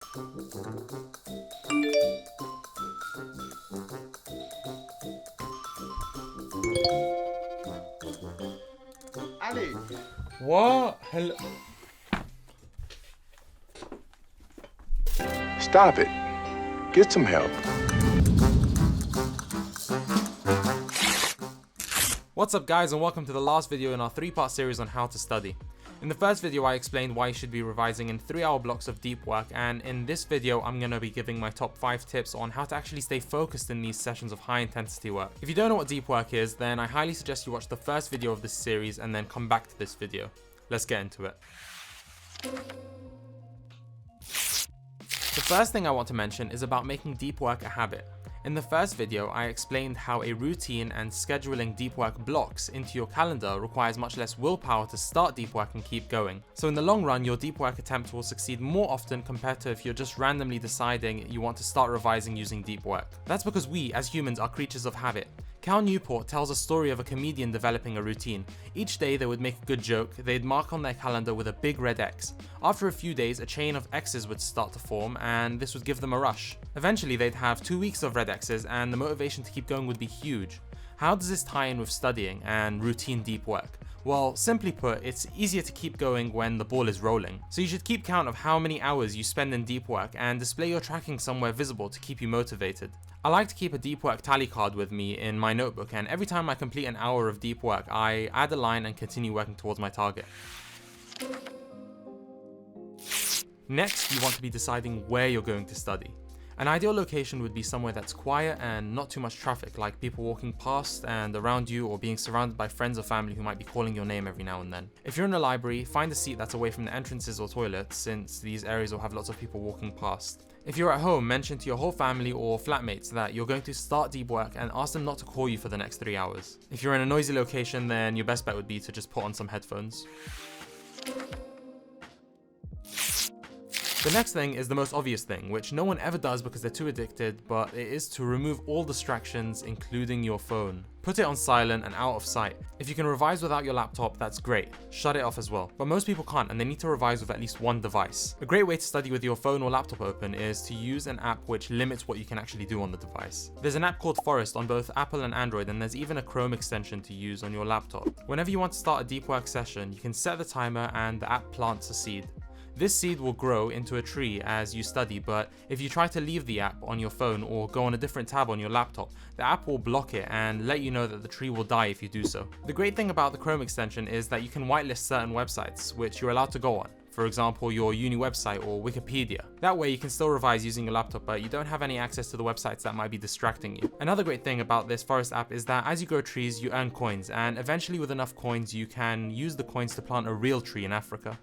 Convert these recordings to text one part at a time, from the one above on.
Ali! What? Hello? Stop it. Get some help. What's up guys, and welcome to the last video in our 3-part series on how to study. In the first video I explained why you should be revising in 3-hour blocks of deep work, and in this video I'm going to be giving my top 5 tips on how to actually stay focused in these sessions of high intensity work. If you don't know what deep work is, then I highly suggest you watch the first video of this series and then come back to this video. Let's get into it. The first thing I want to mention is about making deep work a habit. In the first video, I explained how a routine and scheduling deep work blocks into your calendar requires much less willpower to start deep work and keep going. So in the long run, your deep work attempt will succeed more often compared to if you're just randomly deciding you want to start revising using deep work. That's because we, as humans, are creatures of habit. Cal Newport tells a story of a comedian developing a routine. Each day they would make a good joke, they'd mark on their calendar with a big red X. After a few days, a chain of X's would start to form, and this would give them a rush. Eventually they'd have 2 weeks of red X's, and the motivation to keep going would be huge. How does this tie in with studying and routine deep work? Well, simply put, it's easier to keep going when the ball is rolling. So you should keep count of how many hours you spend in deep work and display your tracking somewhere visible to keep you motivated. I like to keep a deep work tally card with me in my notebook, and every time I complete an hour of deep work, I add a line and continue working towards my target. Next, you want to be deciding where you're going to study. An ideal location would be somewhere that's quiet and not too much traffic, like people walking past and around you, or being surrounded by friends or family who might be calling your name every now and then. If you're in a library, find a seat that's away from the entrances or toilets, since these areas will have lots of people walking past. If you're at home, mention to your whole family or flatmates that you're going to start deep work and ask them not to call you for the next 3 hours. If you're in a noisy location, then your best bet would be to just put on some headphones. The next thing is the most obvious thing, which no one ever does because they're too addicted, but it is to remove all distractions, including your phone. Put it on silent and out of sight. If you can revise without your laptop, that's great. Shut it off as well. But most people can't, and they need to revise with at least one device. A great way to study with your phone or laptop open is to use an app which limits what you can actually do on the device. There's an app called Forest on both Apple and Android, and there's even a Chrome extension to use on your laptop. Whenever you want to start a deep work session, you can set the timer and the app plants a seed. This seed will grow into a tree as you study, but if you try to leave the app on your phone or go on a different tab on your laptop, the app will block it and let you know that the tree will die if you do so. The great thing about the Chrome extension is that you can whitelist certain websites which you're allowed to go on. For example, your uni website or Wikipedia. That way you can still revise using your laptop, but you don't have any access to the websites that might be distracting you. Another great thing about this Forest app is that as you grow trees, you earn coins, and eventually with enough coins, you can use the coins to plant a real tree in Africa.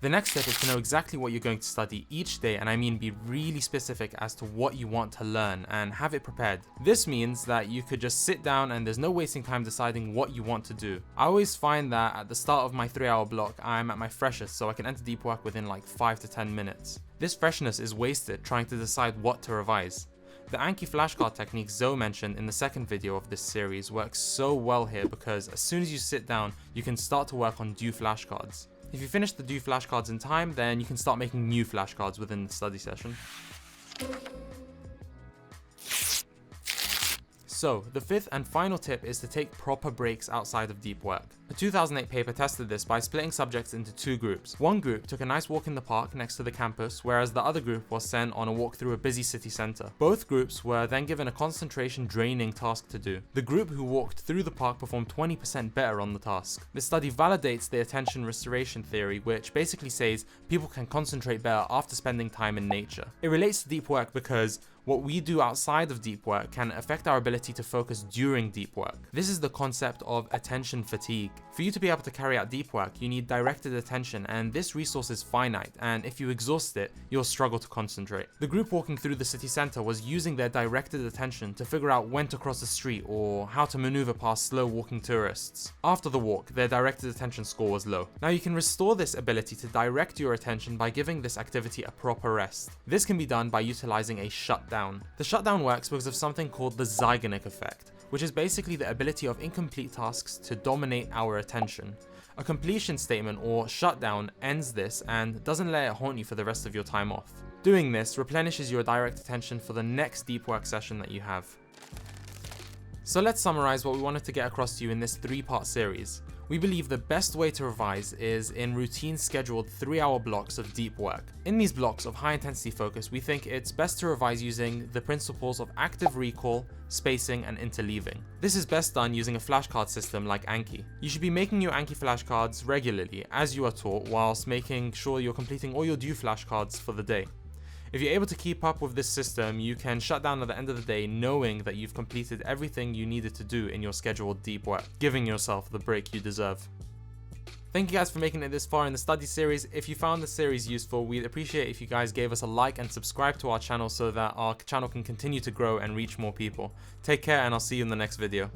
The next step is to know exactly what you're going to study each day, and I mean be really specific as to what you want to learn and have it prepared. This means that you could just sit down and there's no wasting time deciding what you want to do. I always find that at the start of my 3-hour block, I'm at my freshest, so I can enter deep work within like 5 to 10 minutes. This freshness is wasted trying to decide what to revise. The Anki flashcard technique Zoe mentioned in the second video of this series works so well here because as soon as you sit down, you can start to work on due flashcards. If you finish the due flashcards in time, then you can start making new flashcards within the study session. So, the fifth and final tip is to take proper breaks outside of deep work. A 2008 paper tested this by splitting subjects into 2 groups. One group took a nice walk in the park next to the campus, whereas the other group was sent on a walk through a busy city centre. Both groups were then given a concentration draining task to do. The group who walked through the park performed 20% better on the task. This study validates the attention restoration theory, which basically says people can concentrate better after spending time in nature. It relates to deep work because what we do outside of deep work can affect our ability to focus during deep work. This is the concept of attention fatigue. For you to be able to carry out deep work, you need directed attention, and this resource is finite, and if you exhaust it, you'll struggle to concentrate. The group walking through the city centre was using their directed attention to figure out when to cross the street or how to maneuver past slow walking tourists. After the walk, their directed attention score was low. Now you can restore this ability to direct your attention by giving this activity a proper rest. This can be done by utilizing a shutdown. The shutdown works because of something called the Zeigarnik effect, which is basically the ability of incomplete tasks to dominate our attention. A completion statement or shutdown ends this and doesn't let it haunt you for the rest of your time off. Doing this replenishes your direct attention for the next deep work session that you have. So let's summarize what we wanted to get across to you in this 3-part series. We believe the best way to revise is in routine scheduled 3-hour blocks of deep work. In these blocks of high intensity focus, we think it's best to revise using the principles of active recall, spacing, and interleaving. This is best done using a flashcard system like Anki. You should be making your Anki flashcards regularly as you are taught, whilst making sure you're completing all your due flashcards for the day. If you're able to keep up with this system, you can shut down at the end of the day knowing that you've completed everything you needed to do in your scheduled deep work, giving yourself the break you deserve. Thank you guys for making it this far in the study series. If you found the series useful, we'd appreciate if you guys gave us a like and subscribe to our channel so that our channel can continue to grow and reach more people. Take care, and I'll see you in the next video.